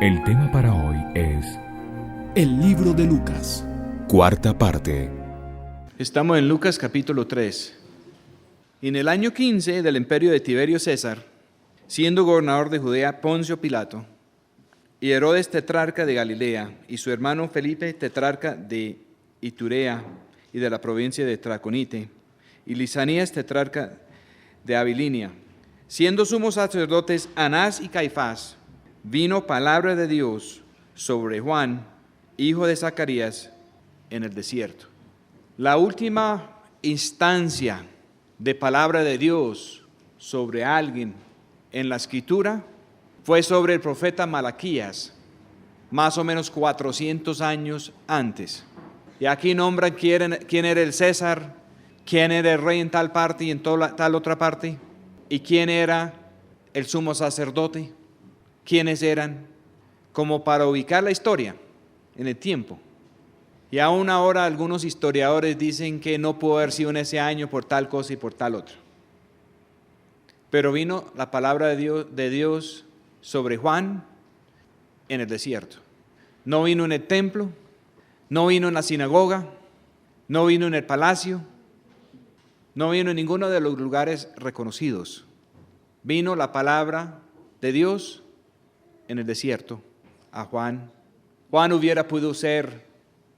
El tema para hoy es El libro de Lucas. cuarta parte. Estamos en Lucas capítulo 3. En el año 15 del imperio de Tiberio César, siendo gobernador de Judea Poncio Pilato, y Herodes tetrarca de Galilea, y su hermano Felipe tetrarca de Iturea y de la provincia de Traconite, y Lisanías tetrarca de Abilinia, siendo sumos sacerdotes Anás y Caifás, vino palabra de Dios sobre Juan, hijo de Zacarías, en el desierto. La última instancia de palabra de Dios sobre alguien en la Escritura fue sobre el profeta Malaquías, más o menos 400 años antes. Y aquí nombran quién era el César, quién era el rey en tal parte y en tal otra parte, y quién era el sumo sacerdote, quiénes eran, como para ubicar la historia en el tiempo. Y aún ahora algunos historiadores dicen que no pudo haber sido en ese año por tal cosa y por tal otra. Pero vino la palabra de Dios sobre Juan en el desierto. No vino en el templo, no vino en la sinagoga, no vino en el palacio, no vino en ninguno de los lugares reconocidos. Vino la palabra de Dios en el desierto a Juan. Juan hubiera podido ser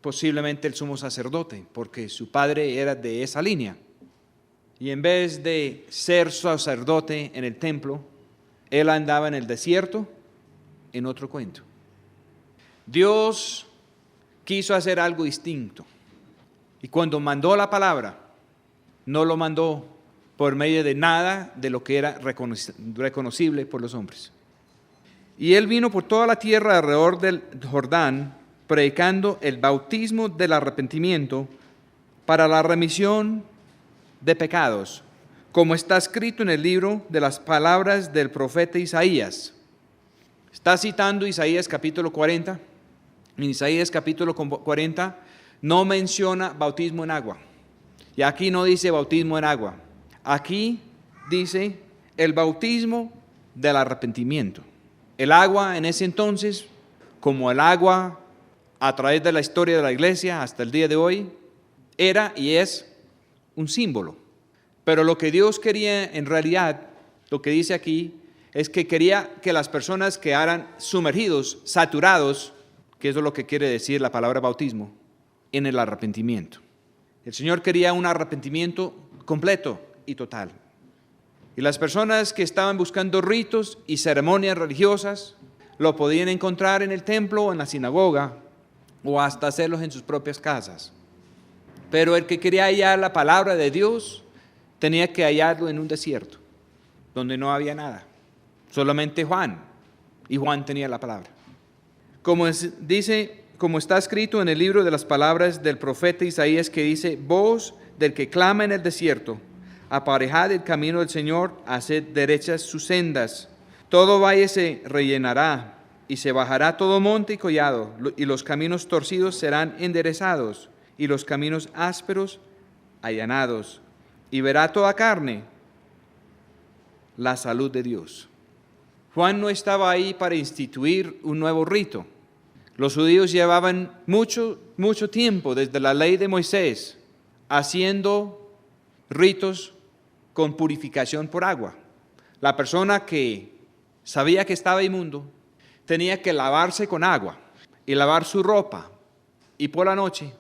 posiblemente el sumo sacerdote, porque su padre era de esa línea. Y en vez de ser sacerdote en el templo, él andaba en el desierto en otro cuento. Dios quiso hacer algo distinto. Y cuando mandó la palabra, no lo mandó por medio de nada de lo que era reconocible por los hombres. Y él vino por toda la tierra alrededor del Jordán, predicando el bautismo del arrepentimiento para la remisión de pecados, como está escrito en el libro de las palabras del profeta Isaías. Está citando Isaías capítulo 40. En Isaías capítulo 40 no menciona bautismo en agua. Y aquí no dice bautismo en agua. Aquí dice el bautismo del arrepentimiento. El agua en ese entonces, como el agua a través de la historia de la iglesia hasta el día de hoy, era y es un símbolo. Pero lo que Dios quería en realidad, lo que dice aquí, es que quería que las personas quedaran sumergidos, saturados, que eso es lo que quiere decir la palabra bautismo, en el arrepentimiento. El Señor quería un arrepentimiento completo y total. Y las personas que estaban buscando ritos y ceremonias religiosas lo podían encontrar en el templo o en la sinagoga o hasta hacerlos en sus propias casas. Pero el que quería hallar la palabra de Dios tenía que hallarlo en un desierto donde no había nada, solamente Juan, y Juan tenía la palabra. Como está escrito en el libro de las palabras del profeta Isaías, que dice: voz del que clama en el desierto, aparejad el camino del Señor, haced derechas sus sendas. Todo valle se rellenará, y se bajará todo monte y collado, y los caminos torcidos serán enderezados, y los caminos ásperos allanados. Y verá toda carne la salud de Dios. Juan no estaba ahí para instituir un nuevo rito. Los judíos llevaban mucho tiempo, desde la ley de Moisés, haciendo ritos con purificación por agua. La persona que sabía que estaba inmundo tenía que lavarse con agua y lavar su ropa, y por la noche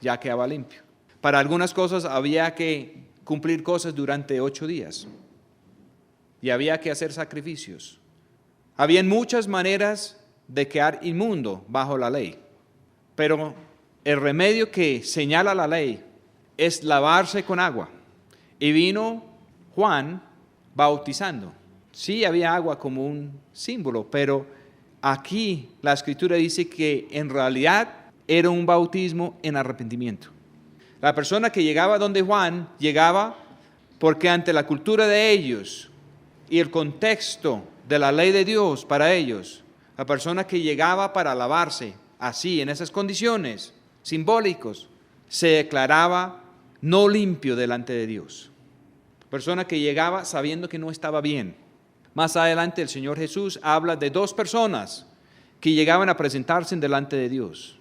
ya quedaba limpio. Para algunas cosas había que cumplir cosas durante 8 días y había que hacer sacrificios. Habían muchas maneras de quedar inmundo bajo la ley, pero el remedio que señala la ley es lavarse con agua. Y vino Juan bautizando. Sí, había agua como un símbolo, pero aquí la Escritura dice que en realidad era un bautismo en arrepentimiento. La persona que llegaba donde Juan llegaba porque ante la cultura de ellos y el contexto de la ley de Dios para ellos, la persona que llegaba para lavarse así, en esas condiciones simbólicos, se declaraba no limpio delante de Dios. Persona que llegaba sabiendo que no estaba bien. Más adelante el Señor Jesús habla de 2 personas que llegaban a presentarse delante de Dios.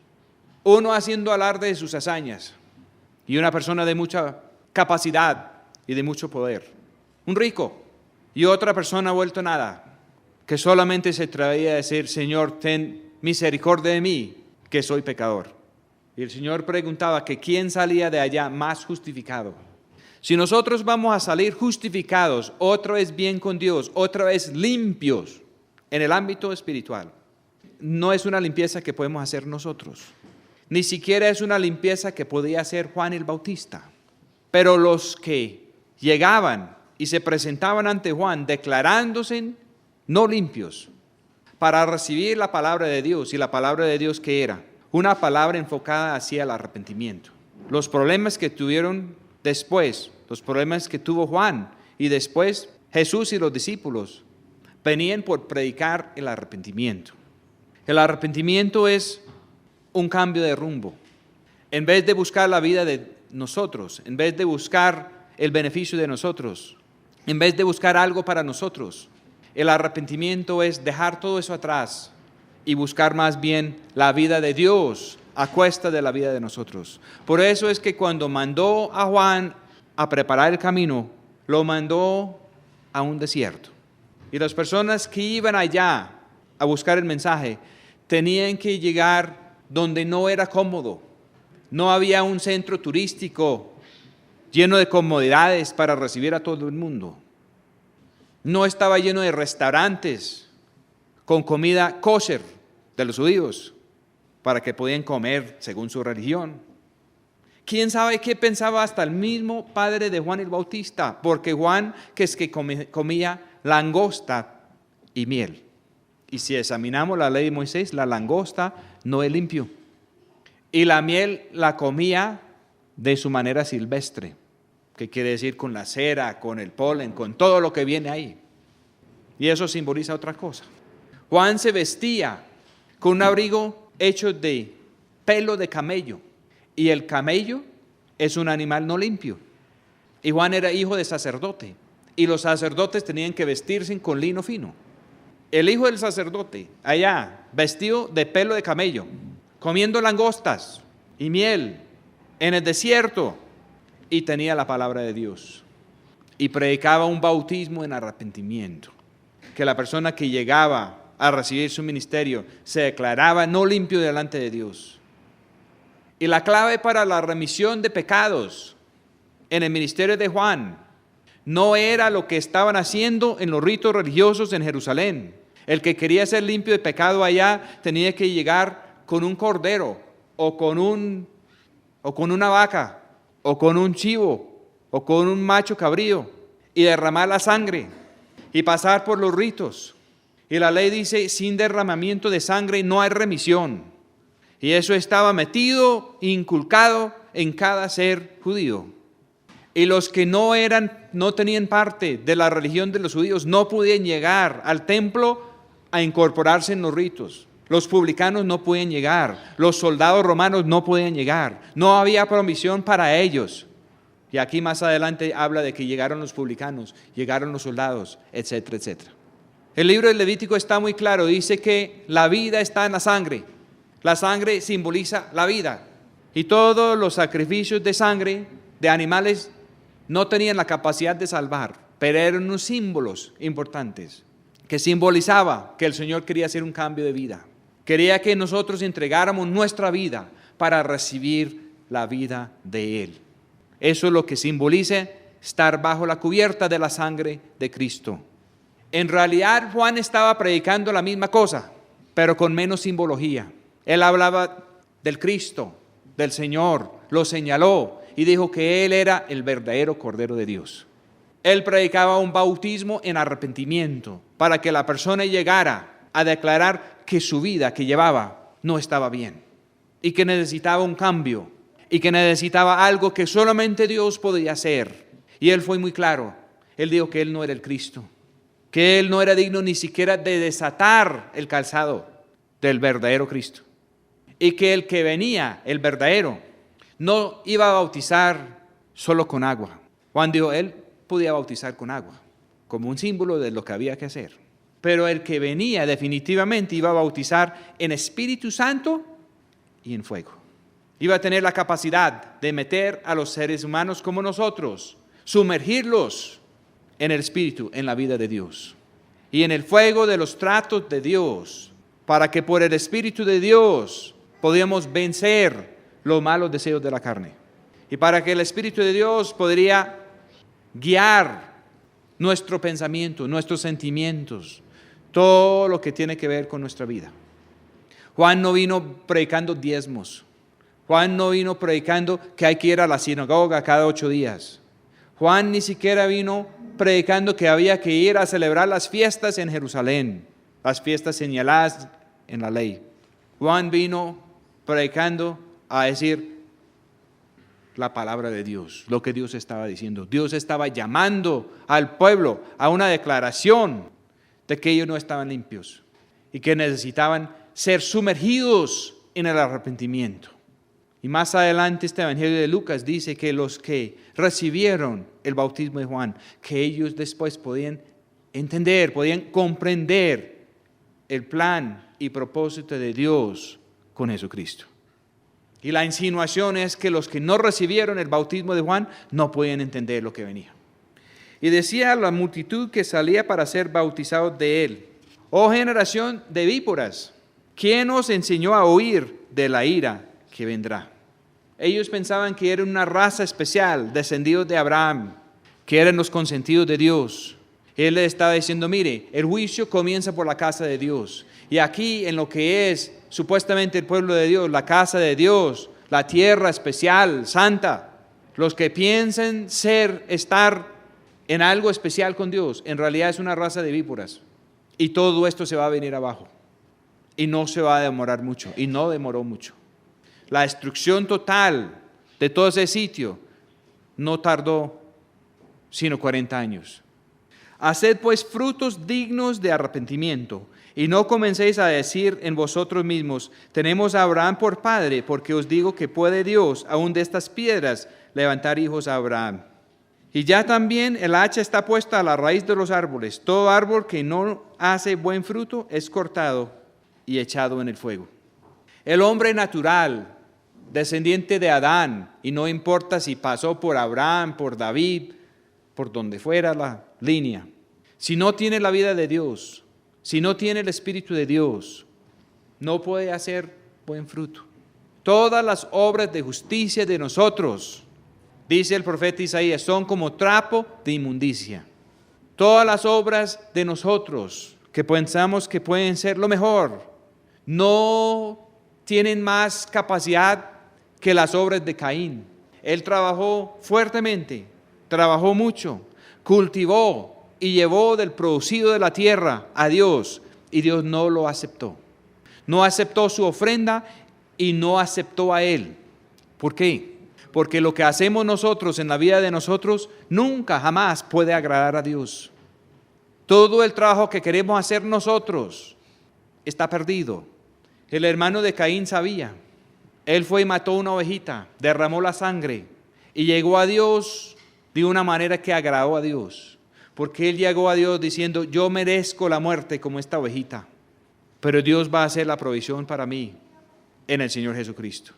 Uno haciendo alarde de sus hazañas y una persona de mucha capacidad y de mucho poder. Un rico y otra persona vuelto nada, que solamente se atrevía a decir: Señor, ten misericordia de mí, que soy pecador. Y el Señor preguntaba que quién salía de allá más justificado. Si nosotros vamos a salir justificados, otra vez bien con Dios, otra vez limpios en el ámbito espiritual, no es una limpieza que podemos hacer nosotros. Ni siquiera es una limpieza que podía hacer Juan el Bautista. Pero los que llegaban y se presentaban ante Juan declarándose no limpios para recibir la palabra de Dios, y la palabra de Dios ¿qué era? Una palabra enfocada hacia el arrepentimiento. Los problemas que tuvieron después, los problemas que tuvo Juan y después Jesús y los discípulos, venían por predicar el arrepentimiento. El arrepentimiento es un cambio de rumbo. En vez de buscar la vida de nosotros, en vez de buscar el beneficio de nosotros, en vez de buscar algo para nosotros, el arrepentimiento es dejar todo eso atrás y buscar más bien la vida de Dios a cuesta de la vida de nosotros. Por eso es que cuando mandó a Juan a preparar el camino, lo mandó a un desierto. Y las personas que iban allá a buscar el mensaje tenían que llegar donde no era cómodo. No había un centro turístico lleno de comodidades para recibir a todo el mundo. No estaba lleno de restaurantes con comida kosher de los judíos para que podían comer según su religión. ¿Quién sabe qué pensaba hasta el mismo padre de Juan el Bautista? Porque Juan comía langosta y miel. Y si examinamos la ley de Moisés, la langosta no es limpio. Y la miel la comía de su manera silvestre, que quiere decir con la cera, con el polen, con todo lo que viene ahí. Y eso simboliza otra cosa. Juan se vestía con un abrigo hecho de pelo de camello. Y el camello es un animal no limpio. Y Juan era hijo de sacerdote. Y los sacerdotes tenían que vestirse con lino fino. El hijo del sacerdote, allá, vestido de pelo de camello, comiendo langostas y miel en el desierto, y tenía la palabra de Dios. Y predicaba un bautismo en arrepentimiento. Que la persona que llegaba a recibir su ministerio se declaraba no limpio delante de Dios. Y la clave para la remisión de pecados en el ministerio de Juan no era lo que estaban haciendo en los ritos religiosos en Jerusalén. El que quería ser limpio de pecado allá tenía que llegar con un cordero o con una vaca o con un chivo o con un macho cabrío y derramar la sangre y pasar por los ritos. Y la ley dice, sin derramamiento de sangre no hay remisión. Y eso estaba metido, inculcado en cada ser judío. Y los que no tenían parte de la religión de los judíos no podían llegar al templo a incorporarse en los ritos. Los publicanos no podían llegar, los soldados romanos no podían llegar, no había provisión para ellos. Y aquí más adelante habla de que llegaron los publicanos, llegaron los soldados, etcétera, etcétera. El libro de Levítico está muy claro, dice que la vida está en la sangre. La sangre simboliza la vida. Y todos los sacrificios de sangre de animales no tenían la capacidad de salvar, pero eran unos símbolos importantes que simbolizaba que el Señor quería hacer un cambio de vida. Quería que nosotros entregáramos nuestra vida para recibir la vida de Él. Eso es lo que simboliza estar bajo la cubierta de la sangre de Cristo. En realidad Juan estaba predicando la misma cosa, pero con menos simbología. Él hablaba del Cristo, del Señor, lo señaló y dijo que Él era el verdadero Cordero de Dios. Él predicaba un bautismo en arrepentimiento para que la persona llegara a declarar que su vida que llevaba no estaba bien y que necesitaba un cambio y que necesitaba algo que solamente Dios podía hacer. Y Él fue muy claro. Él dijo que Él no era el Cristo, que Él no era digno ni siquiera de desatar el calzado del verdadero Cristo y que el que venía, el verdadero, no iba a bautizar solo con agua. Juan dijo, Él podía bautizar con agua, como un símbolo de lo que había que hacer. Pero el que venía definitivamente iba a bautizar en Espíritu Santo y en fuego. Iba a tener la capacidad de meter a los seres humanos como nosotros, sumergirlos en el Espíritu, en la vida de Dios. Y en el fuego de los tratos de Dios, para que por el Espíritu de Dios podíamos vencer los malos deseos de la carne. Y para que el Espíritu de Dios podría guiar nuestro pensamiento, nuestros sentimientos, todo lo que tiene que ver con nuestra vida. Juan no vino predicando diezmos. Juan no vino predicando que hay que ir a la sinagoga cada 8 días. Juan ni siquiera vino predicando que había que ir a celebrar las fiestas en Jerusalén, las fiestas señaladas en la ley. Juan vino predicando a decir la palabra de Dios, lo que Dios estaba diciendo. Dios estaba llamando al pueblo a una declaración de que ellos no estaban limpios y que necesitaban ser sumergidos en el arrepentimiento. Y más adelante este Evangelio de Lucas dice que los que recibieron el bautismo de Juan, que ellos después podían entender, podían comprender el plan y propósito de Dios con Jesucristo. Y la insinuación es que los que no recibieron el bautismo de Juan no podían entender lo que venía. Y decía a la multitud que salía para ser bautizados de él: oh generación de víboras, ¿quién os enseñó a huir de la ira que vendrá? Ellos pensaban que eran una raza especial, descendidos de Abraham, que eran los consentidos de Dios. Él les estaba diciendo: mire, el juicio comienza por la casa de Dios. Y aquí en lo que es supuestamente el pueblo de Dios, la casa de Dios, la tierra especial, santa, los que piensen estar en algo especial con Dios, en realidad es una raza de víboras. Y todo esto se va a venir abajo. Y no se va a demorar mucho. Y no demoró mucho. La destrucción total de todo ese sitio no tardó sino 40 años. Haced pues frutos dignos de arrepentimiento, y no comencéis a decir en vosotros mismos: tenemos a Abraham por padre, porque os digo que puede Dios aún de estas piedras levantar hijos a Abraham. Y ya también el hacha está puesta a la raíz de los árboles. Todo árbol que no hace buen fruto es cortado y echado en el fuego. El hombre natural, descendiente de Adán, y no importa si pasó por Abraham, por David, por donde fuera la línea, si no tiene la vida de Dios, si no tiene el Espíritu de Dios, no puede hacer buen fruto. Todas las obras de justicia de nosotros, dice el profeta Isaías, son como trapo de inmundicia. Todas las obras de nosotros que pensamos que pueden ser lo mejor, no tienen más capacidad que las obras de Caín. Él trabajó fuertemente, trabajó mucho, cultivó y llevó del producido de la tierra a Dios, y Dios no lo aceptó. No aceptó su ofrenda y no aceptó a él. ¿Por qué? Porque lo que hacemos nosotros en la vida de nosotros nunca, jamás puede agradar a Dios. Todo el trabajo que queremos hacer nosotros está perdido. El hermano de Caín sabía. Él fue y mató una ovejita, derramó la sangre y llegó a Dios de una manera que agradó a Dios. Porque él llegó a Dios diciendo: yo merezco la muerte como esta ovejita, pero Dios va a hacer la provisión para mí en el Señor Jesucristo.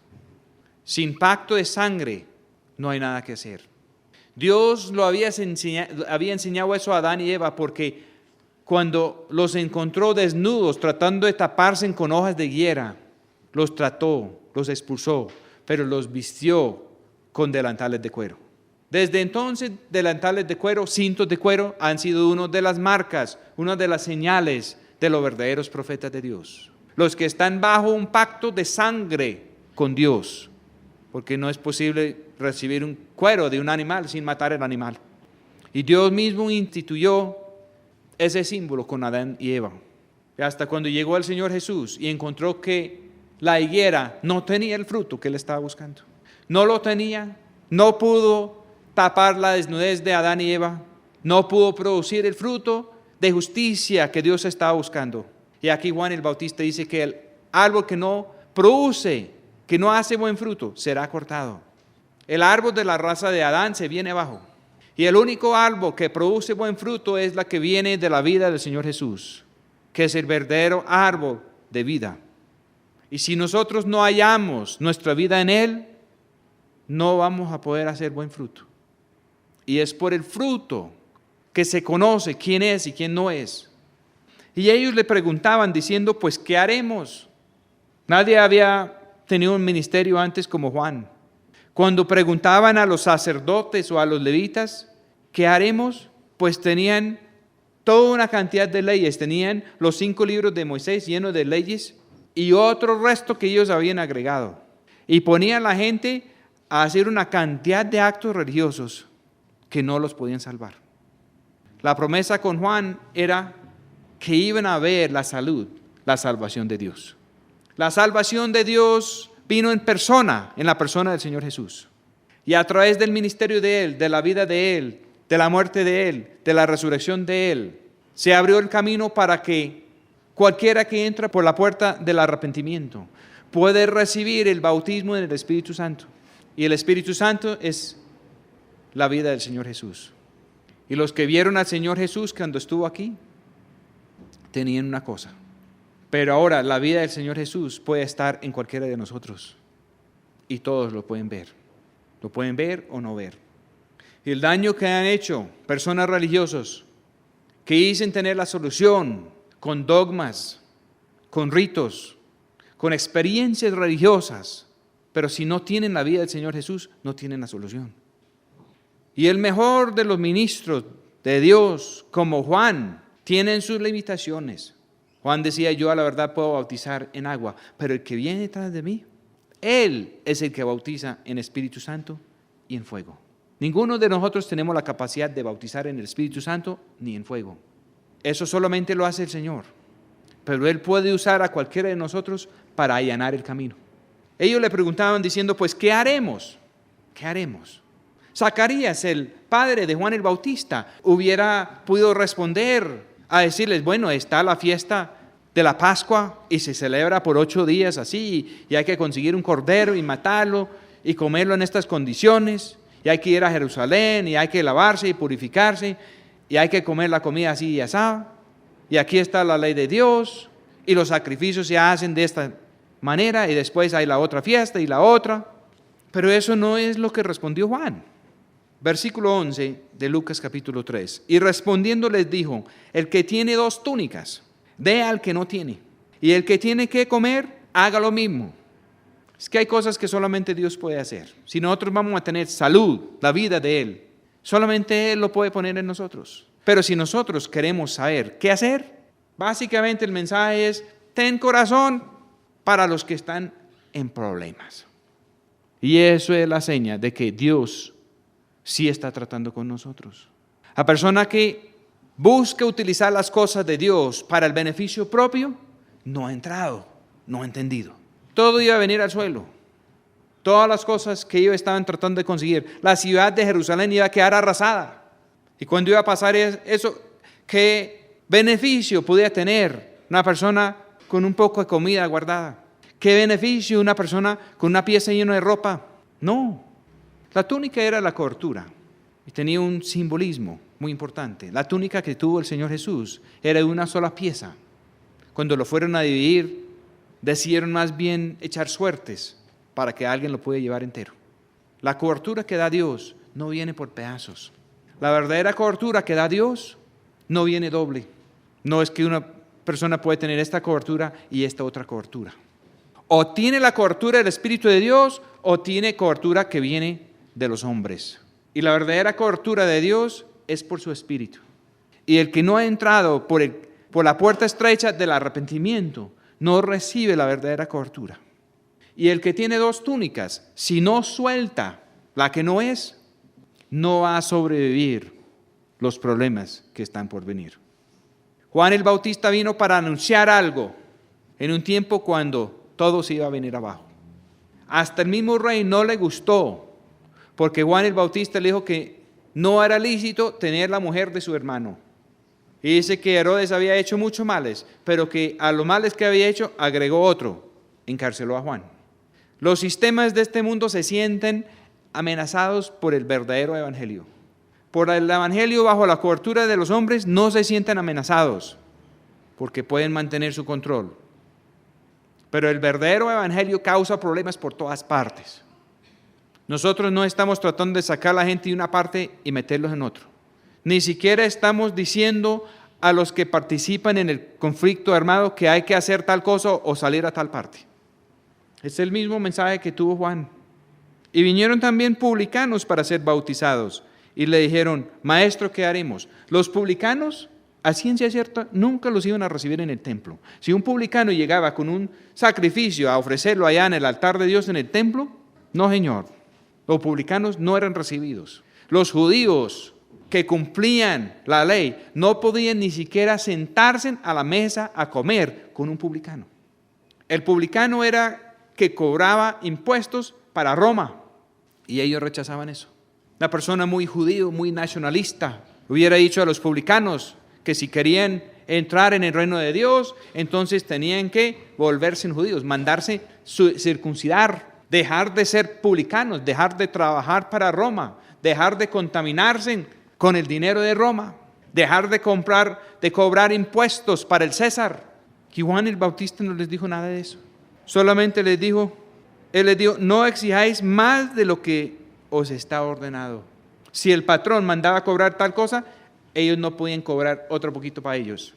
Sin pacto de sangre no hay nada que hacer. Dios había enseñado eso a Adán y Eva, porque cuando los encontró desnudos tratando de taparse con hojas de higuera, los trató, los expulsó, pero los vistió con delantales de cuero. Desde entonces, delantales de cuero, cintos de cuero han sido una de las marcas, una de las señales de los verdaderos profetas de Dios. Los que están bajo un pacto de sangre con Dios, porque no es posible recibir un cuero de un animal sin matar el animal. Y Dios mismo instituyó ese símbolo con Adán y Eva. Y hasta cuando llegó el Señor Jesús y encontró que la higuera no tenía el fruto que él estaba buscando. No lo tenía, no pudo tapar la desnudez de Adán y Eva, no pudo producir el fruto de justicia que Dios estaba buscando. Y aquí Juan el Bautista dice que el árbol que no produce, que no hace buen fruto, será cortado. El árbol de la raza de Adán se viene abajo. Y el único árbol que produce buen fruto es la que viene de la vida del Señor Jesús. que es el verdadero árbol de vida. Y si nosotros no hallamos nuestra vida en Él, no vamos a poder hacer buen fruto. Y es por el fruto que se conoce quién es y quién no es. Y ellos le preguntaban diciendo, pues, ¿qué haremos? Nadie había tenido un ministerio antes como Juan. Cuando preguntaban a los sacerdotes o a los levitas, ¿qué haremos? Pues tenían toda una cantidad de leyes. Tenían los 5 libros de Moisés llenos de leyes y otro resto que ellos habían agregado. Y ponían a la gente a hacer una cantidad de actos religiosos que no los podían salvar. La promesa con Juan era que iban a ver la salvación de Dios. La salvación de Dios vino en persona, en la persona del Señor Jesús. Y a través del ministerio de Él, de la vida de Él, de la muerte de Él, de la resurrección de Él, se abrió el camino para que cualquiera que entra por la puerta del arrepentimiento puede recibir el bautismo en el Espíritu Santo. Y el Espíritu Santo es la vida del Señor Jesús. Y los que vieron al Señor Jesús cuando estuvo aquí, tenían una cosa. Pero ahora la vida del Señor Jesús puede estar en cualquiera de nosotros. Y todos lo pueden ver. Lo pueden ver o no ver. Y el daño que han hecho personas religiosas que dicen tener la solución con dogmas, con ritos, con experiencias religiosas, pero si no tienen la vida del Señor Jesús, no tienen la solución. Y el mejor de los ministros de Dios, como Juan, tienen sus limitaciones. Juan decía, yo a la verdad puedo bautizar en agua, pero el que viene detrás de mí, Él es el que bautiza en Espíritu Santo y en fuego. Ninguno de nosotros tenemos la capacidad de bautizar en el Espíritu Santo ni en fuego. Eso solamente lo hace el Señor. Pero Él puede usar a cualquiera de nosotros para allanar el camino. Ellos le preguntaban diciendo, pues, ¿qué haremos? ¿Qué haremos? Zacarías, el padre de Juan el Bautista, hubiera podido responder a decirles, bueno, está la fiesta de la Pascua y se celebra por 8 días así, y hay que conseguir un cordero y matarlo y comerlo en estas condiciones, y hay que ir a Jerusalén, y hay que lavarse y purificarse, y hay que comer la comida así y asá, y aquí está la ley de Dios, y los sacrificios se hacen de esta manera, y después hay la otra fiesta y la otra. Pero eso no es lo que respondió Juan. Versículo 11 de Lucas capítulo 3. Y respondiendo les dijo, el que tiene 2 túnicas, dé al que no tiene. Y el que tiene que comer, haga lo mismo. Es que hay cosas que solamente Dios puede hacer. Si nosotros vamos a tener salud, la vida de Él, solamente Él lo puede poner en nosotros. Pero si nosotros queremos saber qué hacer, básicamente el mensaje es, ten corazón para los que están en problemas. Y eso es la seña de que Dios sí está tratando con nosotros. La persona que busca utilizar las cosas de Dios para el beneficio propio, no ha entrado, no ha entendido. Todo iba a venir al suelo. Todas las cosas que ellos estaban tratando de conseguir. La ciudad de Jerusalén iba a quedar arrasada. ¿Y cuándo iba a pasar eso? ¿Qué beneficio podía tener una persona con un poco de comida guardada? ¿Qué beneficio una persona con una pieza llena de ropa? No. La túnica era la cobertura y tenía un simbolismo muy importante. La túnica que tuvo el Señor Jesús era de una sola pieza. Cuando lo fueron a dividir, decidieron más bien echar suertes para que alguien lo pueda llevar entero. La cobertura que da Dios no viene por pedazos. La verdadera cobertura que da Dios no viene doble. No es que una persona puede tener esta cobertura y esta otra cobertura. O tiene la cobertura del Espíritu de Dios o tiene cobertura que viene de los hombres. Y la verdadera cobertura de Dios es por su Espíritu. Y el que no ha entrado por la puerta estrecha del arrepentimiento no recibe la verdadera cobertura. Y el que tiene 2 túnicas, si no suelta la que no es, no va a sobrevivir los problemas que están por venir. Juan el Bautista vino para anunciar algo en un tiempo cuando todo se iba a venir abajo. Hasta el mismo rey no le gustó, porque Juan el Bautista le dijo que no era lícito tener la mujer de su hermano. Y dice que Herodes había hecho muchos males, pero que a los males que había hecho agregó otro, encarceló a Juan. Los sistemas de este mundo se sienten amenazados por el verdadero evangelio. Por el evangelio bajo la cobertura de los hombres no se sienten amenazados. porque pueden mantener su control. Pero el verdadero evangelio causa problemas por todas partes. Nosotros no estamos tratando de sacar a la gente de una parte y meterlos en otro. Ni siquiera estamos diciendo a los que participan en el conflicto armado que hay que hacer tal cosa o salir a tal parte. Es el mismo mensaje que tuvo Juan. Y vinieron también publicanos para ser bautizados. Y le dijeron, maestro, ¿qué haremos? Los publicanos, a ciencia cierta, nunca los iban a recibir en el templo. Si un publicano llegaba con un sacrificio a ofrecerlo allá en el altar de Dios en el templo, no, señor. Los publicanos no eran recibidos. Los judíos que cumplían la ley no podían ni siquiera sentarse a la mesa a comer con un publicano. El publicano era que cobraba impuestos para Roma y ellos rechazaban eso. Una persona muy judío, muy nacionalista, hubiera dicho a los publicanos que si querían entrar en el reino de Dios, entonces tenían que volverse judíos, mandarse circuncidar, dejar de ser publicanos, dejar de trabajar para Roma, dejar de contaminarse con el dinero de Roma, dejar de cobrar impuestos para el César. Y Juan el Bautista no les dijo nada de eso. Solamente él les dijo, no exijáis más de lo que os está ordenado. Si el patrón mandaba cobrar tal cosa, ellos no podían cobrar otro poquito para ellos.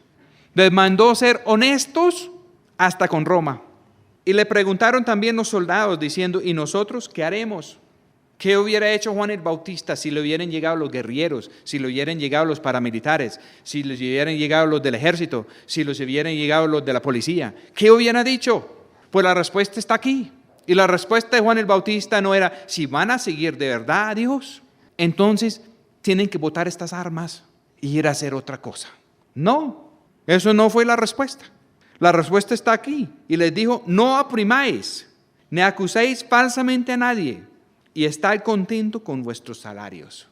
Les mandó ser honestos hasta con Roma. Y le preguntaron también los soldados diciendo, ¿y nosotros qué haremos? ¿Qué hubiera hecho Juan el Bautista si le hubieran llegado los guerrilleros, si le hubieran llegado los paramilitares, si les hubieran llegado los del ejército, si les hubieran llegado los de la policía? ¿Qué hubieran dicho? Pues la respuesta está aquí. Y la respuesta de Juan el Bautista no era, si van a seguir de verdad a Dios, entonces tienen que botar estas armas y ir a hacer otra cosa. No, eso no fue la respuesta. La respuesta está aquí. Y les dijo, no oprimáis, ni acuséis falsamente a nadie, y estad contento con vuestros salarios.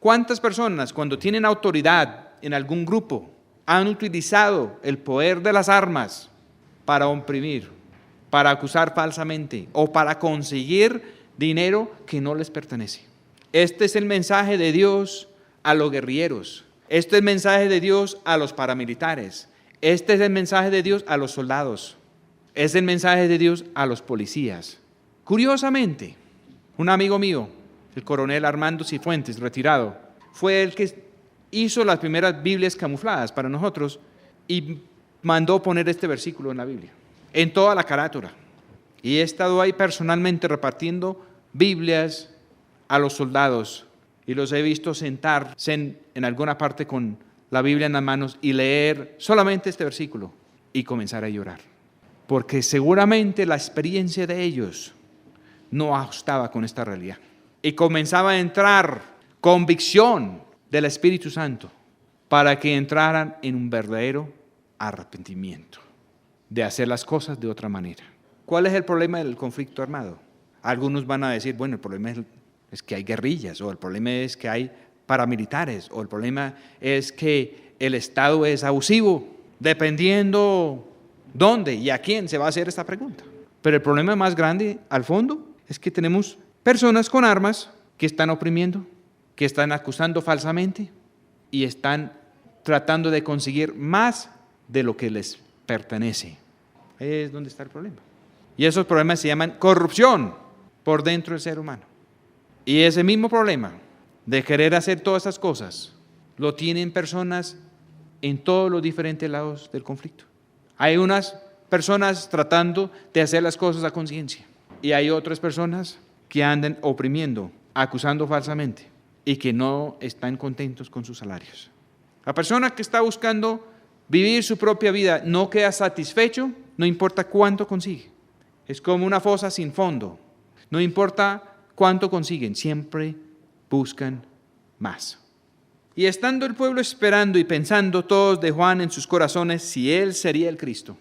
¿Cuántas personas cuando tienen autoridad en algún grupo han utilizado el poder de las armas para oprimir, para acusar falsamente o para conseguir dinero que no les pertenece? Este es el mensaje de Dios a los guerrilleros. Este es el mensaje de Dios a los paramilitares. Este es el mensaje de Dios a los soldados. Es el mensaje de Dios a los policías. Curiosamente, un amigo mío, el coronel Armando Cifuentes, retirado, fue el que hizo las primeras Biblias camufladas para nosotros y mandó poner este versículo en la Biblia, en toda la carátula. Y he estado ahí personalmente repartiendo Biblias a los soldados y los he visto sentarse en alguna parte con la Biblia en las manos y leer solamente este versículo y comenzar a llorar. Porque seguramente la experiencia de ellos no ajustaba con esta realidad. Y comenzaba a entrar convicción del Espíritu Santo para que entraran en un verdadero arrepentimiento de hacer las cosas de otra manera. ¿Cuál es el problema del conflicto armado? Algunos van a decir, bueno, el problema es que hay guerrillas, o el problema es que hay paramilitares, o el problema es que el Estado es abusivo, dependiendo dónde y a quién se va a hacer esta pregunta. Pero el problema más grande, al fondo, es que tenemos personas con armas que están oprimiendo, que están acusando falsamente y están tratando de conseguir más de lo que les pertenece. Ahí es donde está el problema. Y esos problemas se llaman corrupción por dentro del ser humano. Y ese mismo problema de querer hacer todas esas cosas lo tienen personas en todos los diferentes lados del conflicto. Hay unas personas tratando de hacer las cosas a conciencia y hay otras personas que andan oprimiendo, acusando falsamente y que no están contentos con sus salarios. La persona que está buscando vivir su propia vida no queda satisfecho, no importa cuánto consigue. Es como una fosa sin fondo. No importa cuánto consiguen, siempre buscan más. Y estando el pueblo esperando y pensando todos de Juan en sus corazones si él sería el Cristo.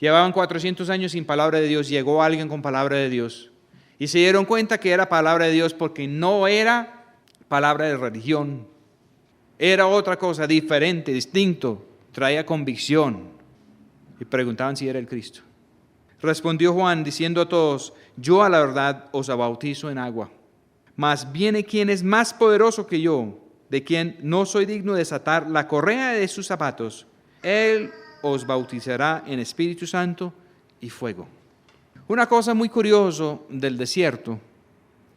Llevaban 400 años sin palabra de Dios, llegó alguien con palabra de Dios. Y se dieron cuenta que era palabra de Dios porque no era palabra de religión. Era otra cosa diferente, distinto, traía convicción. Y preguntaban si era el Cristo. Respondió Juan diciendo a todos, yo a la verdad os bautizo en agua, mas viene quien es más poderoso que yo, de quien no soy digno de desatar la correa de sus zapatos. Él os bautizará en Espíritu Santo y fuego. Una cosa muy curiosa del desierto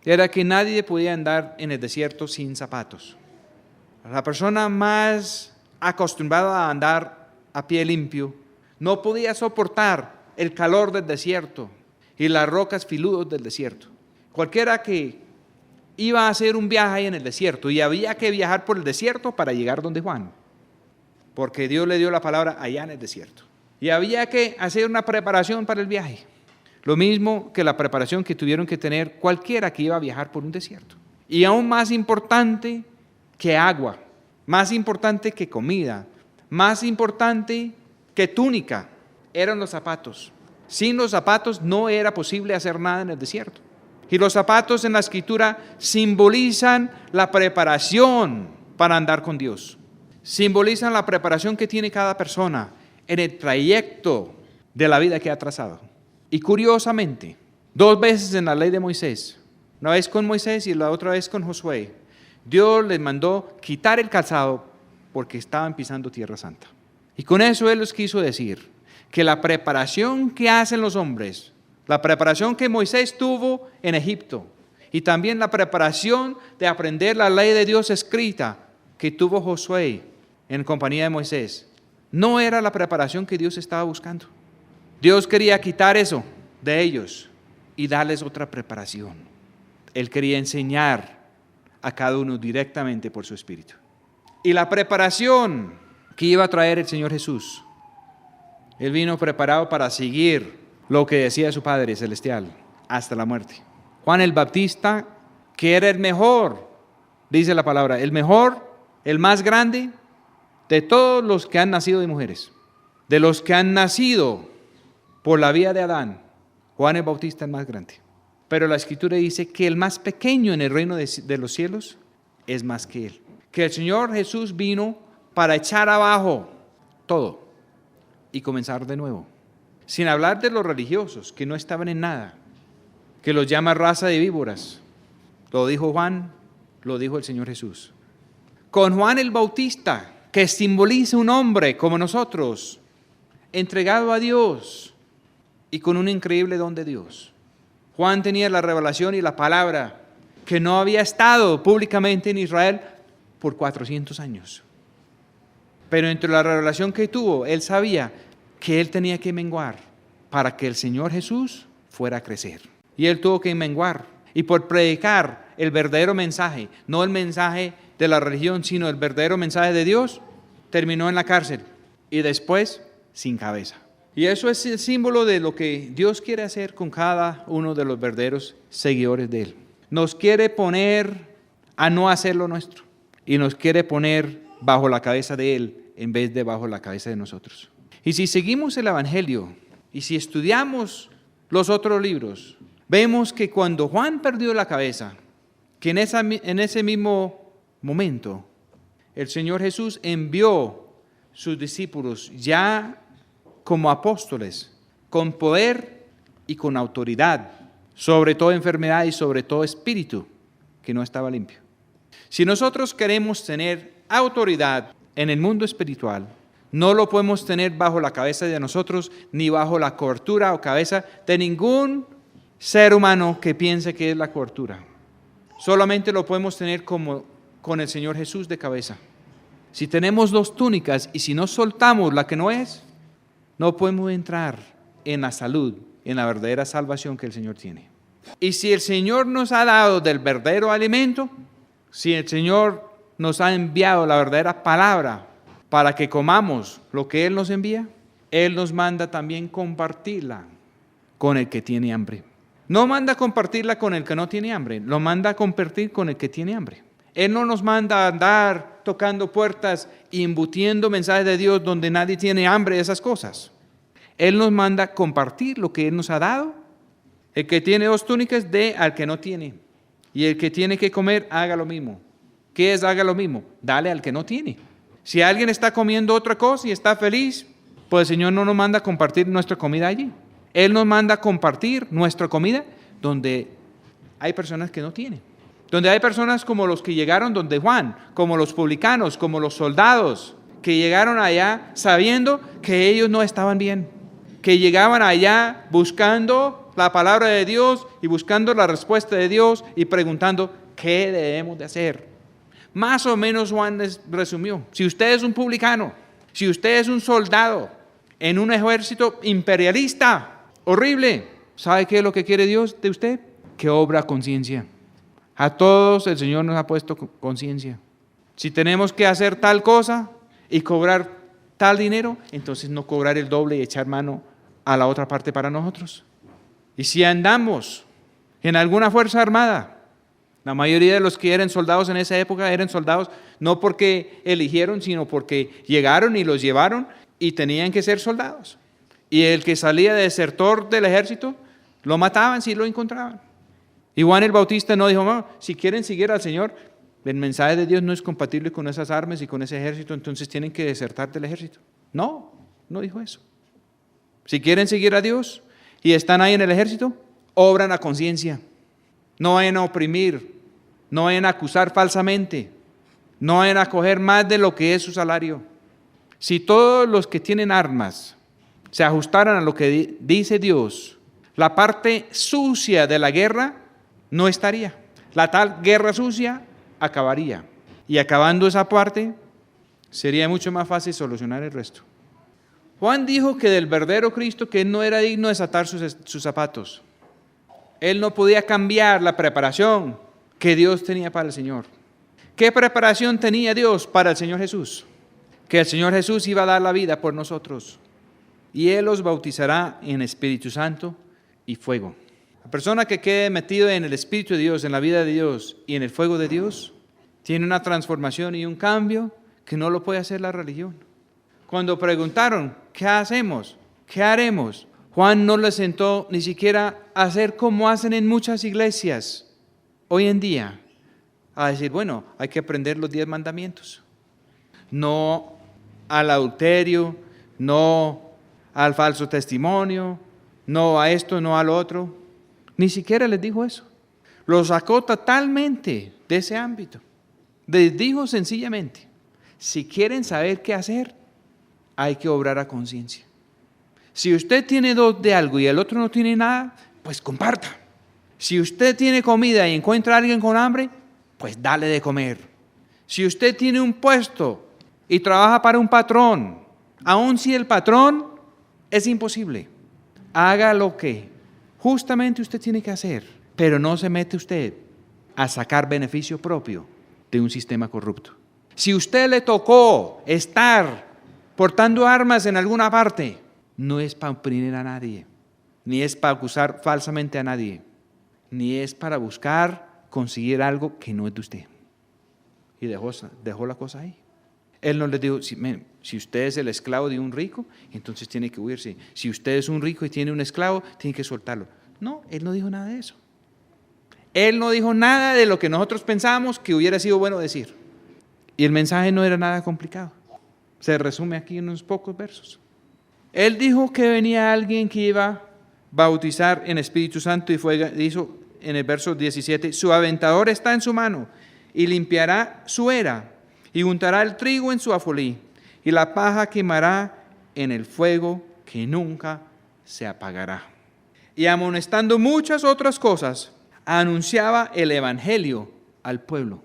era que nadie podía andar en el desierto sin zapatos. La persona más acostumbrada a andar a pie limpio no podía soportar el calor del desierto y las rocas filudas del desierto. Cualquiera que iba a hacer un viaje ahí en el desierto, y había que viajar por el desierto para llegar donde Juan, porque Dios le dio la palabra allá en el desierto. Y había que hacer una preparación para el viaje. Lo mismo que la preparación que tuvieron que tener cualquiera que iba a viajar por un desierto. Y aún más importante que agua, más importante que comida, más importante que túnica, eran los zapatos. Sin los zapatos no era posible hacer nada en el desierto. Y los zapatos en la Escritura simbolizan la preparación para andar con Dios. Simbolizan la preparación que tiene cada persona en el trayecto de la vida que ha trazado. Y curiosamente, 2 veces en la ley de Moisés, una vez con Moisés y la otra vez con Josué, Dios les mandó quitar el calzado porque estaban pisando tierra santa. Y con eso Él les quiso decir que la preparación que hacen los hombres, la preparación que Moisés tuvo en Egipto y también la preparación de aprender la ley de Dios escrita que tuvo Josué en compañía de Moisés, no era la preparación que Dios estaba buscando. Dios quería quitar eso de ellos y darles otra preparación. Él quería enseñar a cada uno directamente por su Espíritu. Y la preparación que iba a traer el Señor Jesús, Él vino preparado para seguir lo que decía su Padre Celestial hasta la muerte. Juan el Bautista, que era el mejor, dice la palabra, el mejor, el más grande de todos los que han nacido de mujeres, de los que han nacido por la vía de Adán. Juan el Bautista es el más grande. Pero la Escritura dice que el más pequeño en el reino de los cielos es más que él. Que el Señor Jesús vino para echar abajo todo y comenzar de nuevo. Sin hablar de los religiosos que no estaban en nada, que los llama raza de víboras. Lo dijo Juan, lo dijo el Señor Jesús. Con Juan el Bautista, que simboliza un hombre como nosotros, entregado a Dios y con un increíble don de Dios. Juan tenía la revelación y la palabra que no había estado públicamente en Israel por 400 años. Pero entre la revelación que tuvo, él sabía que él tenía que menguar para que el Señor Jesús fuera a crecer. Y él tuvo que menguar. Y por predicar el verdadero mensaje, no el mensaje de la religión, sino el verdadero mensaje de Dios, terminó en la cárcel y después sin cabeza. Y eso es el símbolo de lo que Dios quiere hacer con cada uno de los verdaderos seguidores de Él. Nos quiere poner a no hacer lo nuestro y nos quiere poner bajo la cabeza de Él en vez de bajo la cabeza de nosotros. Y si seguimos el Evangelio y si estudiamos los otros libros, vemos que cuando Juan perdió la cabeza, que en ese mismo momento el Señor Jesús envió sus discípulos ya como apóstoles, con poder y con autoridad, sobre toda enfermedad y sobre todo espíritu que no estaba limpio. Si nosotros queremos tener autoridad en el mundo espiritual, no lo podemos tener bajo la cabeza de nosotros, ni bajo la cobertura o cabeza de ningún ser humano que piense que es la cobertura. Solamente lo podemos tener como con el Señor Jesús de cabeza. Si tenemos 2 túnicas y si no soltamos la que no es, no podemos entrar en la salud, en la verdadera salvación que el Señor tiene. Y si el Señor nos ha dado del verdadero alimento, si el Señor nos ha enviado la verdadera palabra para que comamos lo que Él nos envía, Él nos manda también compartirla con el que tiene hambre. No manda compartirla con el que no tiene hambre, lo manda a compartir con el que tiene hambre. Él no nos manda a andar tocando puertas y embutiendo mensajes de Dios donde nadie tiene hambre de esas cosas. Él nos manda compartir lo que Él nos ha dado. El que tiene 2 túnicas, dé al que no tiene. Y el que tiene que comer, haga lo mismo. ¿Qué es haga lo mismo? Dale al que no tiene. Si alguien está comiendo otra cosa y está feliz, pues el Señor no nos manda a compartir nuestra comida allí. Él nos manda a compartir nuestra comida donde hay personas que no tienen. Donde hay personas como los que llegaron donde Juan, como los publicanos, como los soldados, que llegaron allá sabiendo que ellos no estaban bien, que llegaban allá buscando la palabra de Dios y buscando la respuesta de Dios y preguntando qué debemos de hacer. Más o menos Juan les resumió: si usted es un publicano, si usted es un soldado en un ejército imperialista horrible, ¿sabe qué es lo que quiere Dios de usted? Que obra conciencia. A todos el Señor nos ha puesto conciencia. Si tenemos que hacer tal cosa y cobrar tal dinero, entonces no cobrar el doble y echar mano a la otra parte para nosotros. Y si andamos en alguna fuerza armada, la mayoría de los que eran soldados en esa época eran soldados no porque eligieron, sino porque llegaron y los llevaron y tenían que ser soldados. Y el que salía desertor del ejército, lo mataban si lo encontraban. Y Juan el Bautista no dijo: no, si quieren seguir al Señor, el mensaje de Dios no es compatible con esas armas y con ese ejército, entonces tienen que desertar del ejército. No, no dijo eso. Si quieren seguir a Dios y están ahí en el ejército, obran a conciencia. No vayan a oprimir, no vayan a acusar falsamente, no vayan a coger más de lo que es su salario. Si todos los que tienen armas se ajustaran a lo que dice Dios, la parte sucia de la guerra no estaría. La tal guerra sucia acabaría. Y acabando esa parte, sería mucho más fácil solucionar el resto. Juan dijo que del verdadero Cristo, que él no era digno de desatar sus zapatos. Él no podía cambiar la preparación que Dios tenía para el Señor. ¿Qué preparación tenía Dios para el Señor Jesús? Que el Señor Jesús iba a dar la vida por nosotros. Y Él los bautizará en Espíritu Santo y fuego. La persona que quede metido en el Espíritu de Dios, en la vida de Dios y en el fuego de Dios, tiene una transformación y un cambio que no lo puede hacer la religión. Cuando preguntaron, ¿qué hacemos? ¿Qué haremos? Juan no les sentó ni siquiera a hacer como hacen en muchas iglesias hoy en día, a decir, bueno, hay que aprender los 10 mandamientos. No al adulterio, no al falso testimonio, no a esto, no al otro. Ni siquiera les dijo eso. Los sacó totalmente de ese ámbito. Les dijo sencillamente, si quieren saber qué hacer, hay que obrar a conciencia. Si usted tiene 2 de algo y el otro no tiene nada, pues comparta. Si usted tiene comida y encuentra a alguien con hambre, pues dale de comer. Si usted tiene un puesto y trabaja para un patrón, aun si el patrón es imposible, haga lo que justamente usted tiene que hacer, pero no se mete usted a sacar beneficio propio de un sistema corrupto. Si usted le tocó estar portando armas en alguna parte, no es para oprimir a nadie, ni es para acusar falsamente a nadie, ni es para buscar conseguir algo que no es de usted. Y dejó la cosa ahí. Él no les dijo, si usted es el esclavo de un rico, entonces tiene que huirse. Si usted es un rico y tiene un esclavo, tiene que soltarlo. No, él no dijo nada de eso. Él no dijo nada de lo que nosotros pensábamos que hubiera sido bueno decir. Y el mensaje no era nada complicado. Se resume aquí en unos pocos versos. Él dijo que venía alguien que iba a bautizar en Espíritu Santo y fuego. Dijo en el verso 17, su aventador está en su mano y limpiará su era y untará el trigo en su alfolí y la paja quemará en el fuego que nunca se apagará. Y amonestando muchas otras cosas, anunciaba el evangelio al pueblo.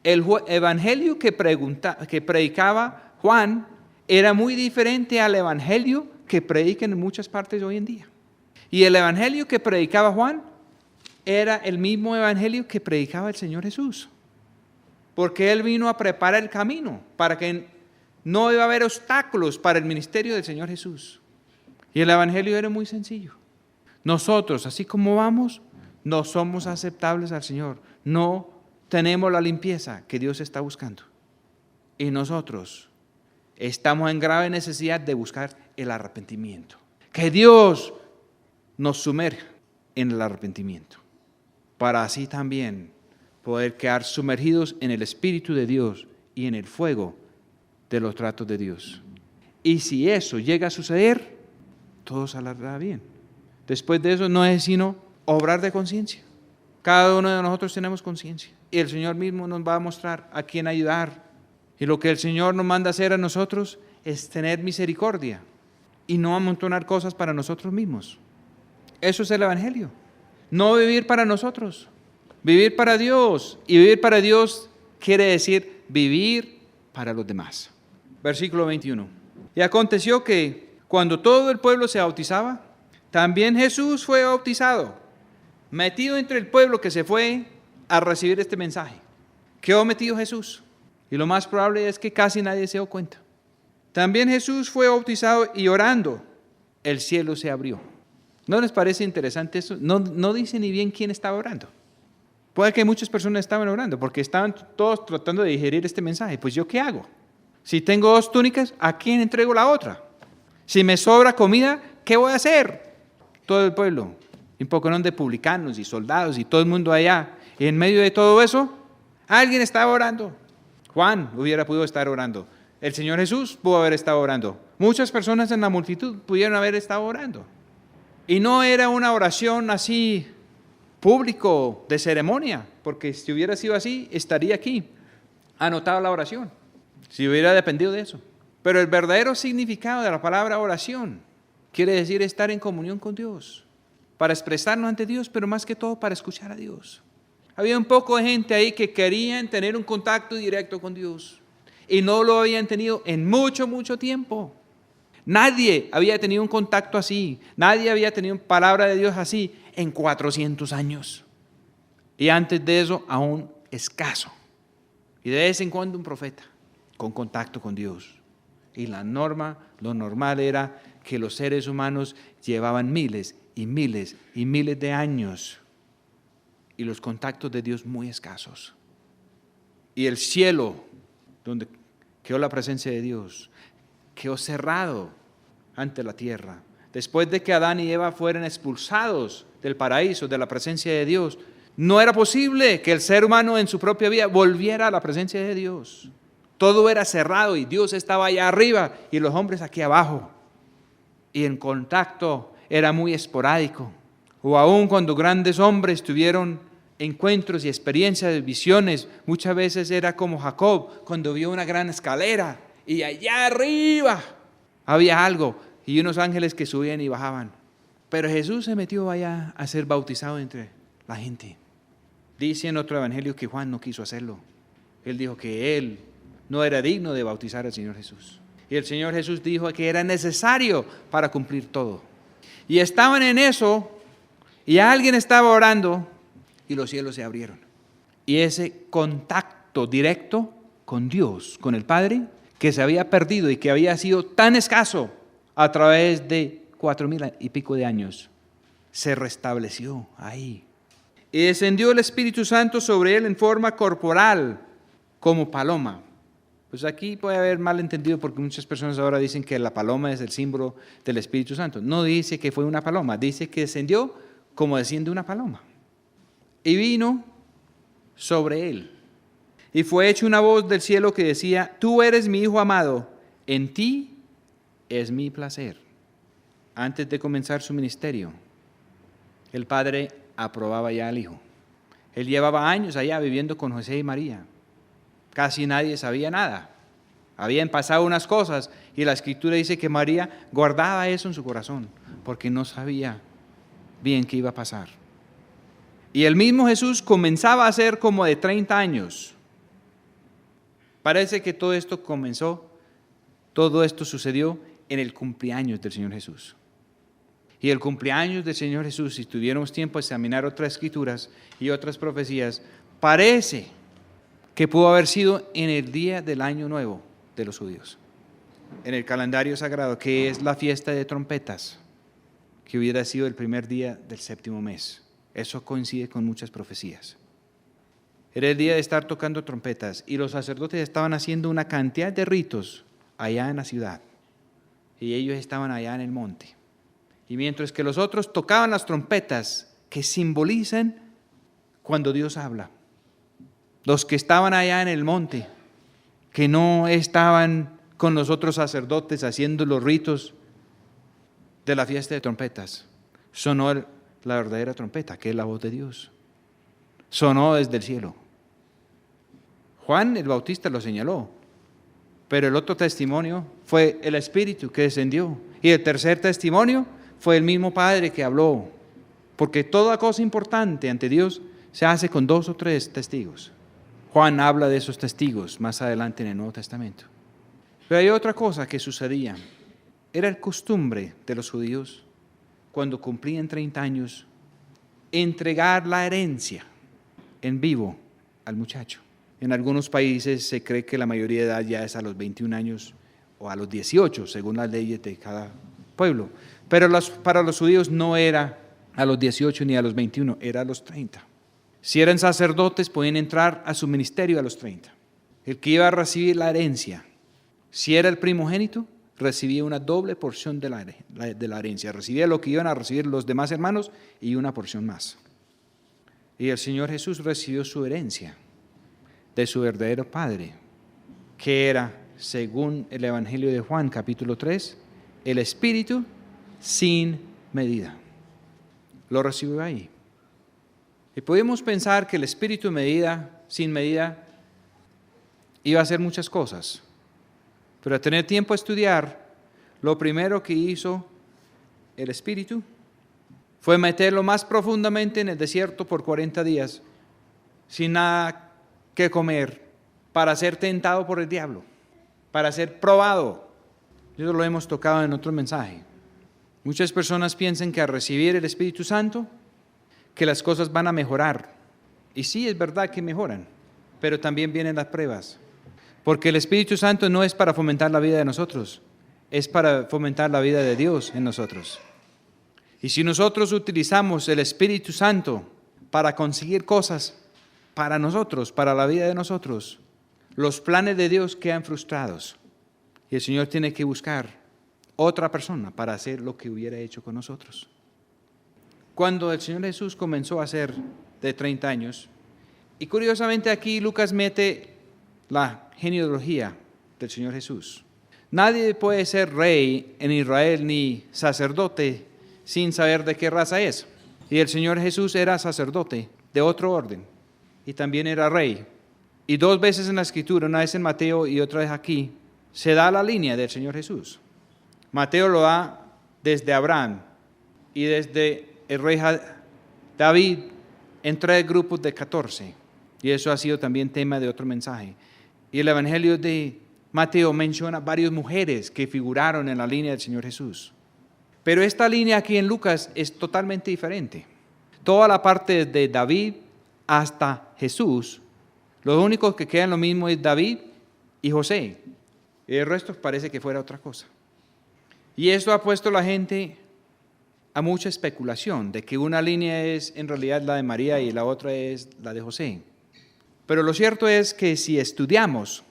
El evangelio que predicaba Juan era muy diferente al evangelio que predican en muchas partes hoy en día. Y el evangelio que predicaba Juan era el mismo evangelio que predicaba el Señor Jesús. Porque Él vino a preparar el camino para que no iba a haber obstáculos para el ministerio del Señor Jesús. Y el evangelio era muy sencillo. Nosotros, así como vamos, no somos aceptables al Señor. No tenemos la limpieza que Dios está buscando. Y nosotros estamos en grave necesidad de buscar el arrepentimiento. Que Dios nos sumerja en el arrepentimiento, para así también poder quedar sumergidos en el Espíritu de Dios y en el fuego de los tratos de Dios. Y si eso llega a suceder, todo saldrá bien. Después de eso no es sino obrar de conciencia. Cada uno de nosotros tenemos conciencia y el Señor mismo nos va a mostrar a quién ayudar Y lo que el Señor nos manda hacer a nosotros es tener misericordia y no amontonar cosas para nosotros mismos. Eso es el Evangelio. No vivir para nosotros, vivir para Dios. Y vivir para Dios quiere decir vivir para los demás. Versículo 21. Y aconteció que cuando todo el pueblo se bautizaba, también Jesús fue bautizado, metido entre el pueblo que se fue a recibir este mensaje. Quedó metido Jesús. Y lo más probable es que casi nadie se dio cuenta. También Jesús fue bautizado y orando, el cielo se abrió. ¿No les parece interesante eso? No dice ni bien quién estaba orando. Puede que muchas personas estaban orando porque estaban todos tratando de digerir este mensaje. Pues ¿yo qué hago? Si tengo 2 túnicas, ¿a quién entrego la otra? Si me sobra comida, ¿qué voy a hacer? Todo el pueblo, un poco de publicanos y soldados y todo el mundo allá. Y en medio de todo eso, alguien estaba orando. Juan hubiera podido estar orando. El Señor Jesús pudo haber estado orando. Muchas personas en la multitud pudieron haber estado orando. Y no era una oración así público de ceremonia, porque si hubiera sido así, estaría aquí anotada la oración, si hubiera dependido de eso. Pero el verdadero significado de la palabra oración quiere decir estar en comunión con Dios, para expresarnos ante Dios, pero más que todo para escuchar a Dios. Había un poco de gente ahí que querían tener un contacto directo con Dios y no lo habían tenido en mucho tiempo. Nadie había tenido un contacto así, nadie había tenido palabra de Dios así en 400 años. Y antes de eso, aún escaso. Y de vez en cuando un profeta con contacto con Dios. Y lo normal era que los seres humanos llevaban miles y miles y miles de años y los contactos de Dios muy escasos. Y el cielo, donde quedó la presencia de Dios, quedó cerrado ante la tierra. Después de que Adán y Eva fueran expulsados del paraíso, de la presencia de Dios, no era posible que el ser humano en su propia vida volviera a la presencia de Dios. Todo era cerrado y Dios estaba allá arriba y los hombres aquí abajo. Y el contacto era muy esporádico. O aún cuando grandes hombres tuvieron encuentros y experiencias de visiones, muchas veces era como Jacob cuando vio una gran escalera y allá arriba había algo y unos ángeles que subían y bajaban. Pero Jesús se metió allá a ser bautizado entre la gente. Dice en otro evangelio que Juan no quiso hacerlo. Él dijo que él no era digno de bautizar al Señor Jesús. Y el Señor Jesús dijo que era necesario para cumplir todo. Y estaban en eso y alguien estaba orando y los cielos se abrieron. Y ese contacto directo con Dios, con el Padre, que se había perdido y que había sido tan escaso a través de 4,000 y pico de años, se restableció ahí. Y descendió el Espíritu Santo sobre él en forma corporal, como paloma. Pues aquí puede haber malentendido porque muchas personas ahora dicen que la paloma es el símbolo del Espíritu Santo. No dice que fue una paloma, dice que descendió como desciende una paloma. Y vino sobre él. Y fue hecha una voz del cielo que decía: tú eres mi Hijo amado, en ti es mi placer. Antes de comenzar su ministerio, el Padre aprobaba ya al Hijo. Él llevaba años allá viviendo con José y María. Casi nadie sabía nada. Habían pasado unas cosas y la Escritura dice que María guardaba eso en su corazón porque no sabía bien qué iba a pasar. Y el mismo Jesús comenzaba a ser como de 30 años. Parece que todo esto sucedió en el cumpleaños del Señor Jesús. Y el cumpleaños del Señor Jesús, si tuviéramos tiempo de examinar otras escrituras y otras profecías, parece que pudo haber sido en el día del año nuevo de los judíos, en el calendario sagrado, que es la fiesta de trompetas, que hubiera sido el primer día del 7º mes. Eso coincide con muchas profecías. Era el día de estar tocando trompetas y los sacerdotes estaban haciendo una cantidad de ritos allá en la ciudad y ellos estaban allá en el monte. Y mientras que los otros tocaban las trompetas que simbolizan cuando Dios habla, los que estaban allá en el monte, que no estaban con los otros sacerdotes haciendo los ritos de la fiesta de trompetas, sonó la verdadera trompeta, que es la voz de Dios. Sonó desde el cielo. Juan el Bautista lo señaló. Pero el otro testimonio fue el Espíritu que descendió. Y el tercer testimonio fue el mismo Padre que habló. Porque toda cosa importante ante Dios se hace con 2 o 3 testigos. Juan habla de esos testigos más adelante en el Nuevo Testamento. Pero hay otra cosa que sucedía. Era el costumbre de los judíos, cuando cumplían 30 años, entregar la herencia en vivo al muchacho. En algunos países se cree que la mayoría de edad ya es a los 21 años o a los 18, según las leyes de cada pueblo. Pero para los judíos no era a los 18 ni a los 21, era a los 30. Si eran sacerdotes, podían entrar a su ministerio a los 30. El que iba a recibir la herencia, si era el primogénito, recibía una doble porción de la herencia. Recibía lo que iban a recibir los demás hermanos y una porción más. Y el Señor Jesús recibió su herencia de su verdadero Padre, que era, según el Evangelio de Juan, capítulo 3, el Espíritu sin medida. Lo recibió ahí. Y podemos pensar que el Espíritu sin medida, iba a hacer muchas cosas. Pero al tener tiempo a estudiar, lo primero que hizo el Espíritu fue meterlo más profundamente en el desierto por 40 días, sin nada que comer, para ser tentado por el diablo, para ser probado. Eso lo hemos tocado en otro mensaje. Muchas personas piensan que al recibir el Espíritu Santo, que las cosas van a mejorar. Y sí, es verdad que mejoran, pero también vienen las pruebas. Porque el Espíritu Santo no es para fomentar la vida de nosotros, es para fomentar la vida de Dios en nosotros. Y si nosotros utilizamos el Espíritu Santo para conseguir cosas para nosotros, para la vida de nosotros, los planes de Dios quedan frustrados. Y el Señor tiene que buscar otra persona para hacer lo que hubiera hecho con nosotros. Cuando el Señor Jesús comenzó a ser de 30 años, y curiosamente aquí Lucas mete la genealogía del Señor Jesús. Nadie puede ser rey en Israel ni sacerdote sin saber de qué raza es. Y el Señor Jesús era sacerdote de otro orden y también era rey. Y 2 veces en la Escritura, una vez en Mateo y otra vez aquí, se da la línea del Señor Jesús. Mateo lo da desde Abraham y desde el rey David en 3 grupos de 14. Y eso ha sido también tema de otro mensaje. Y el Evangelio de Mateo menciona varias mujeres que figuraron en la línea del Señor Jesús. Pero esta línea aquí en Lucas es totalmente diferente. Toda la parte de David hasta Jesús, lo único que queda lo mismo es David y José. Y el resto parece que fuera otra cosa. Y esto ha puesto a la gente a mucha especulación de que una línea es en realidad la de María y la otra es la de José. Pero lo cierto es que si estudiamos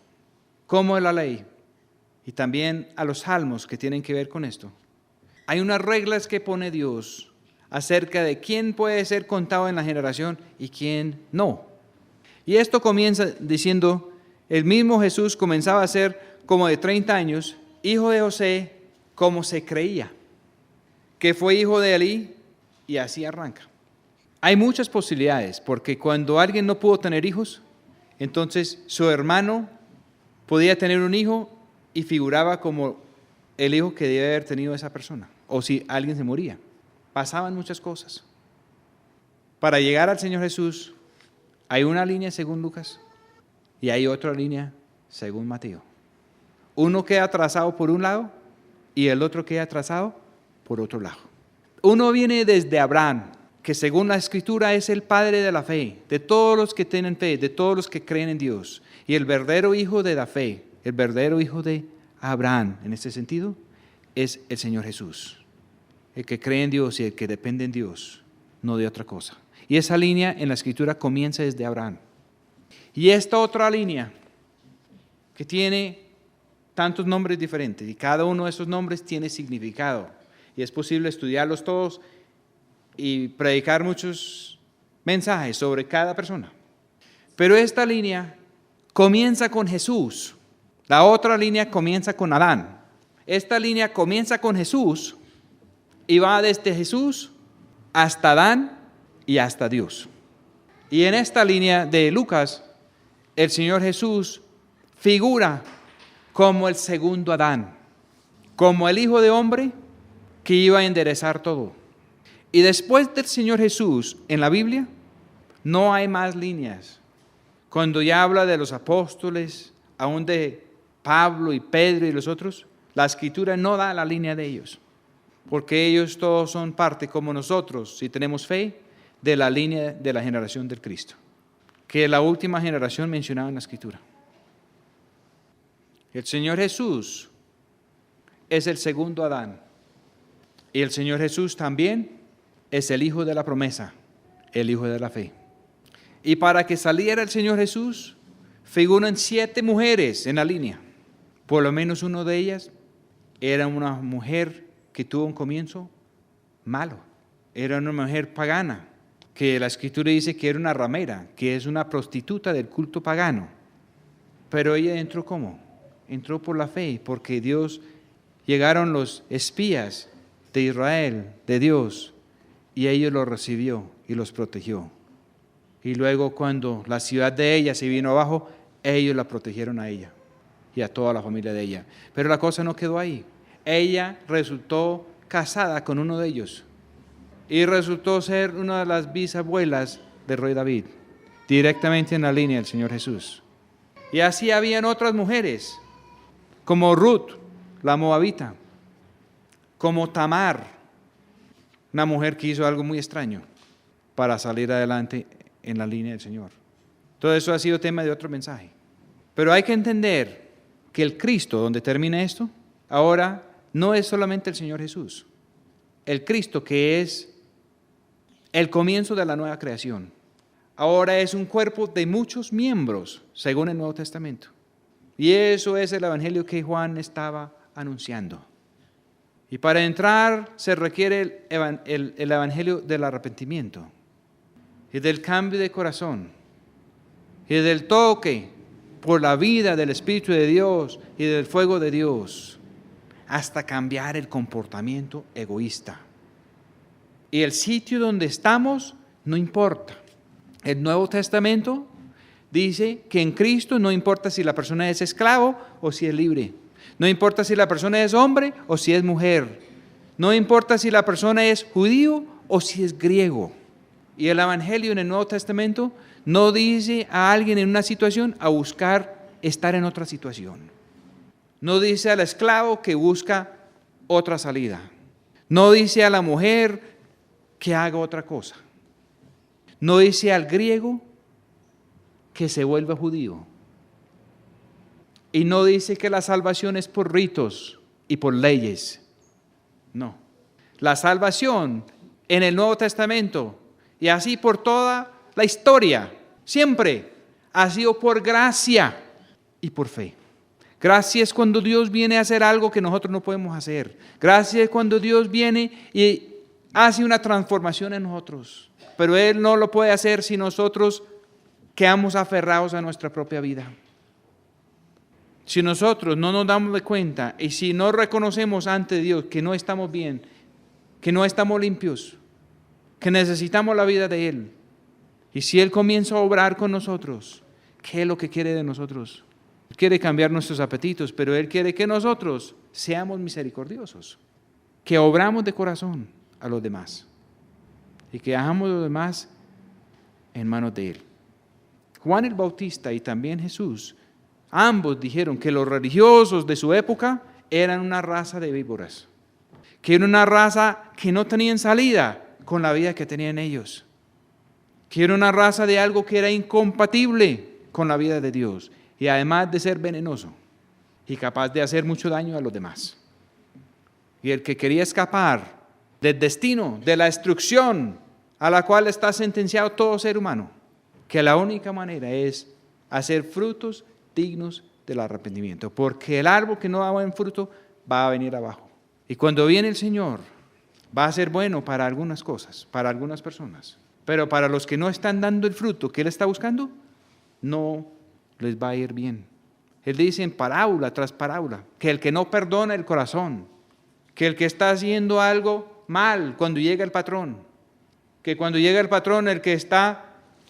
cómo es la ley y también a los salmos que tienen que ver con esto, hay unas reglas que pone Dios acerca de quién puede ser contado en la generación y quién no. Y esto comienza diciendo, el mismo Jesús comenzaba a ser como de 30 años, hijo de José, como se creía, que fue hijo de Elí, y así arranca. Hay muchas posibilidades, porque cuando alguien no pudo tener hijos, entonces su hermano podía tener un hijo y figuraba como el hijo que debe haber tenido esa persona, o si alguien se moría. Pasaban muchas cosas. Para llegar al Señor Jesús, hay una línea según Lucas y hay otra línea según Mateo. Uno queda trazado por un lado y el otro queda trazado por otro lado. Uno viene desde Abraham, que según la Escritura es el padre de la fe, de todos los que tienen fe, de todos los que creen en Dios. Y el verdadero hijo de la fe, el verdadero hijo de Abraham, en este sentido, es el Señor Jesús. El que cree en Dios y el que depende en Dios, no de otra cosa. Y esa línea en la Escritura comienza desde Abraham. Y esta otra línea, que tiene tantos nombres diferentes, y cada uno de esos nombres tiene significado. Y es posible estudiarlos todos y predicar muchos mensajes sobre cada persona. Pero esta línea comienza con Jesús. La otra línea comienza con Adán. Esta línea comienza con Jesús y va desde Jesús hasta Adán y hasta Dios. Y en esta línea de Lucas, el Señor Jesús figura como el segundo Adán, como el Hijo de Hombre que iba a enderezar todo. Y después del Señor Jesús en la Biblia, no hay más líneas. Cuando ya habla de los apóstoles, aún de Pablo y Pedro y los otros, la Escritura no da la línea de ellos, porque ellos todos son parte, como nosotros, si tenemos fe, de la línea de la generación del Cristo, que es la última generación mencionada en la Escritura. El Señor Jesús es el segundo Adán, y el Señor Jesús también es el Hijo de la promesa, el Hijo de la fe. Y para que saliera el Señor Jesús, figuran 7 mujeres en la línea. Por lo menos una de ellas era una mujer que tuvo un comienzo malo. Era una mujer pagana, que la Escritura dice que era una ramera, que es una prostituta del culto pagano. Pero ella entró ¿cómo? Entró por la fe, porque llegaron los espías de Israel, de Dios, y ella los recibió y los protegió. Y luego cuando la ciudad de ella se vino abajo, ellos la protegieron a ella y a toda la familia de ella. Pero la cosa no quedó ahí. Ella resultó casada con uno de ellos y resultó ser una de las bisabuelas del rey David, directamente en la línea del Señor Jesús. Y así habían otras mujeres, como Ruth, la moabita, como Tamar, una mujer que hizo algo muy extraño para salir adelante en la línea del Señor. Todo eso ha sido tema de otro mensaje. Pero hay que entender que el Cristo, donde termina esto, ahora no es solamente el Señor Jesús. El Cristo que es el comienzo de la nueva creación. Ahora es un cuerpo de muchos miembros, según el Nuevo Testamento. Y eso es el Evangelio que Juan estaba anunciando. Y para entrar se requiere el Evangelio del arrepentimiento y del cambio de corazón y del toque por la vida del Espíritu de Dios y del fuego de Dios hasta cambiar el comportamiento egoísta. Y el sitio donde estamos no importa. El Nuevo Testamento dice que en Cristo no importa si la persona es esclavo o si es libre. No importa si la persona es hombre o si es mujer. No importa si la persona es judío o si es griego. Y el Evangelio en el Nuevo Testamento no dice a alguien en una situación a buscar estar en otra situación. No dice al esclavo que busca otra salida. No dice a la mujer que haga otra cosa. No dice al griego que se vuelva judío. Y no dice que la salvación es por ritos y por leyes. No. La salvación en el Nuevo Testamento y así por toda la historia, siempre ha sido por gracia y por fe. Gracia es cuando Dios viene a hacer algo que nosotros no podemos hacer. Gracia es cuando Dios viene y hace una transformación en nosotros. Pero Él no lo puede hacer si nosotros quedamos aferrados a nuestra propia vida. Si nosotros no nos damos de cuenta y si no reconocemos ante Dios que no estamos bien, que no estamos limpios, que necesitamos la vida de Él, y si Él comienza a obrar con nosotros, ¿qué es lo que quiere de nosotros? Él quiere cambiar nuestros apetitos, pero Él quiere que nosotros seamos misericordiosos, que obramos de corazón a los demás y que dejamos a los demás en manos de Él. Juan el Bautista y también Jesús, ambos dijeron que los religiosos de su época eran una raza de víboras, que era una raza que no tenían salida con la vida que tenían ellos, que era una raza de algo que era incompatible con la vida de Dios y además de ser venenoso y capaz de hacer mucho daño a los demás. Y el que quería escapar del destino, de la destrucción a la cual está sentenciado todo ser humano, que la única manera es hacer frutos dignos del arrepentimiento, porque el árbol que no da buen fruto va a venir abajo. Y cuando viene el Señor, va a ser bueno para algunas cosas, para algunas personas, pero para los que no están dando el fruto que Él está buscando, no les va a ir bien. Él dice en parábola tras parábola que el que no perdona el corazón, que el que está haciendo algo mal cuando llega el patrón, que cuando llega el patrón el que está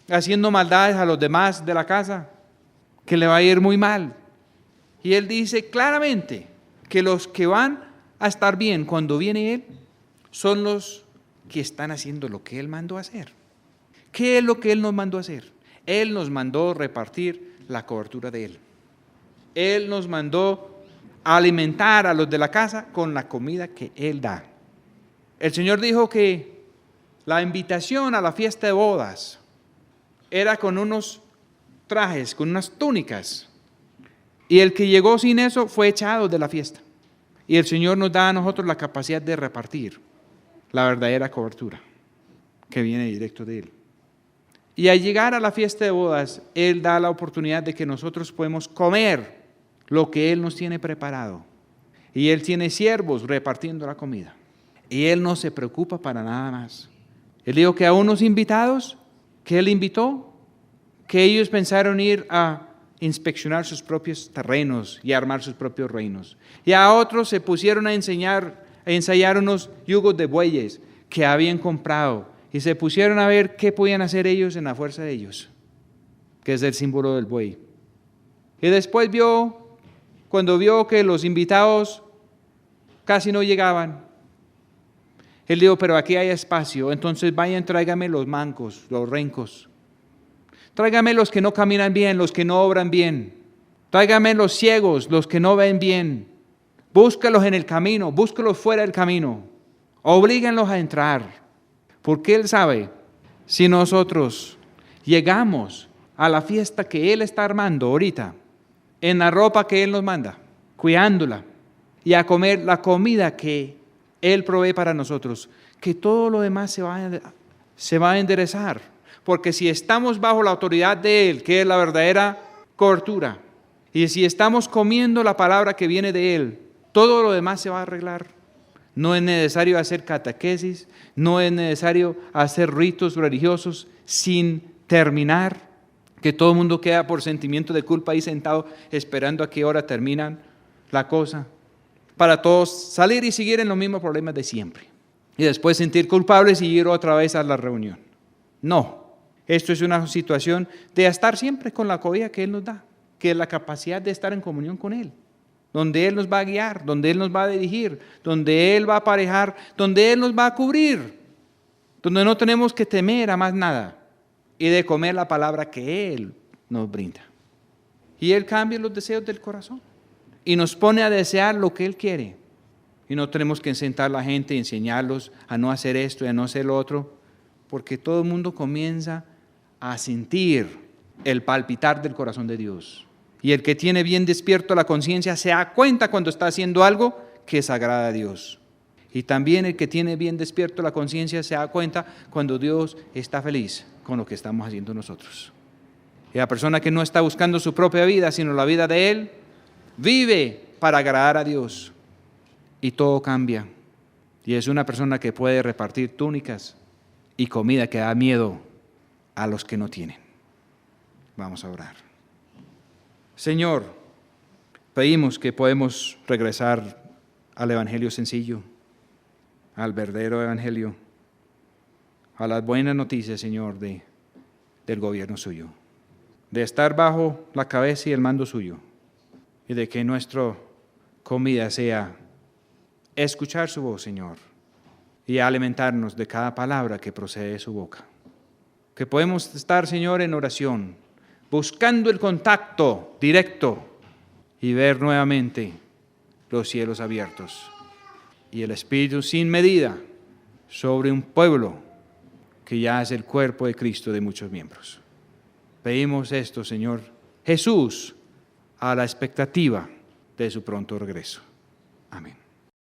haciendo maldades a los demás de la casa, que le va a ir muy mal. Y Él dice claramente que los que van a estar bien cuando viene Él son los que están haciendo lo que Él mandó a hacer. ¿Qué es lo que Él nos mandó a hacer? Él nos mandó repartir la cobertura de Él. Él nos mandó alimentar a los de la casa con la comida que Él da. El Señor dijo que la invitación a la fiesta de bodas era con unos trajes, con unas túnicas. Y el que llegó sin eso fue echado de la fiesta. Y el Señor nos da a nosotros la capacidad de repartir la verdadera cobertura que viene directo de Él. Y al llegar a la fiesta de bodas, Él da la oportunidad de que nosotros podemos comer lo que Él nos tiene preparado. Y Él tiene siervos repartiendo la comida. Y Él no se preocupa para nada más. Él dijo que a unos invitados que Él invitó, que ellos pensaron ir a inspeccionar sus propios terrenos y armar sus propios reinos. Y a otros se pusieron a ensayar unos yugos de bueyes que habían comprado y se pusieron a ver qué podían hacer ellos en la fuerza de ellos, que es el símbolo del buey. Y después cuando vio que los invitados casi no llegaban, Él dijo, pero aquí hay espacio, entonces vayan, tráigame los mancos, los rencos. Tráigame los que no caminan bien, los que no obran bien. Tráigame los ciegos, los que no ven bien. Búscalos en el camino, búscalos fuera del camino. Oblíguenlos a entrar. Porque Él sabe, si nosotros llegamos a la fiesta que Él está armando ahorita, en la ropa que Él nos manda, cuidándola, y a comer la comida que Él provee para nosotros, que todo lo demás se va a enderezar. Porque si estamos bajo la autoridad de Él, que es la verdadera cobertura, y si estamos comiendo la palabra que viene de Él, todo lo demás se va a arreglar. No es necesario hacer catequesis, no es necesario hacer ritos religiosos sin terminar, que todo el mundo queda por sentimiento de culpa ahí sentado esperando a qué hora terminan la cosa, para todos salir y seguir en los mismos problemas de siempre. Y después sentir culpables y ir otra vez a la reunión. No. Esto es una situación de estar siempre con la cobija que Él nos da, que es la capacidad de estar en comunión con Él, donde Él nos va a guiar, donde Él nos va a dirigir, donde Él va a aparejar, donde Él nos va a cubrir, donde no tenemos que temer a más nada y de comer la palabra que Él nos brinda. Y Él cambia los deseos del corazón y nos pone a desear lo que Él quiere. Y no tenemos que sentar a la gente y enseñarlos a no hacer esto y a no hacer lo otro, porque todo el mundo comienza a sentir el palpitar del corazón de Dios. Y el que tiene bien despierto la conciencia se da cuenta cuando está haciendo algo que desagrada a Dios. Y también el que tiene bien despierto la conciencia se da cuenta cuando Dios está feliz con lo que estamos haciendo nosotros. Y la persona que no está buscando su propia vida, sino la vida de Él, vive para agradar a Dios. Y todo cambia. Y es una persona que puede repartir túnicas y comida que da miedo a los que no tienen. Vamos a orar. Señor, pedimos que podemos regresar al Evangelio sencillo, al verdadero Evangelio, a las buenas noticias, Señor, del gobierno suyo, de estar bajo la cabeza y el mando suyo, y de que nuestra comida sea escuchar su voz, Señor, y alimentarnos de cada palabra que procede de su boca. Que podemos estar, Señor, en oración, buscando el contacto directo y ver nuevamente los cielos abiertos y el Espíritu sin medida sobre un pueblo que ya es el cuerpo de Cristo de muchos miembros. Pedimos esto, Señor Jesús, a la expectativa de su pronto regreso. Amén.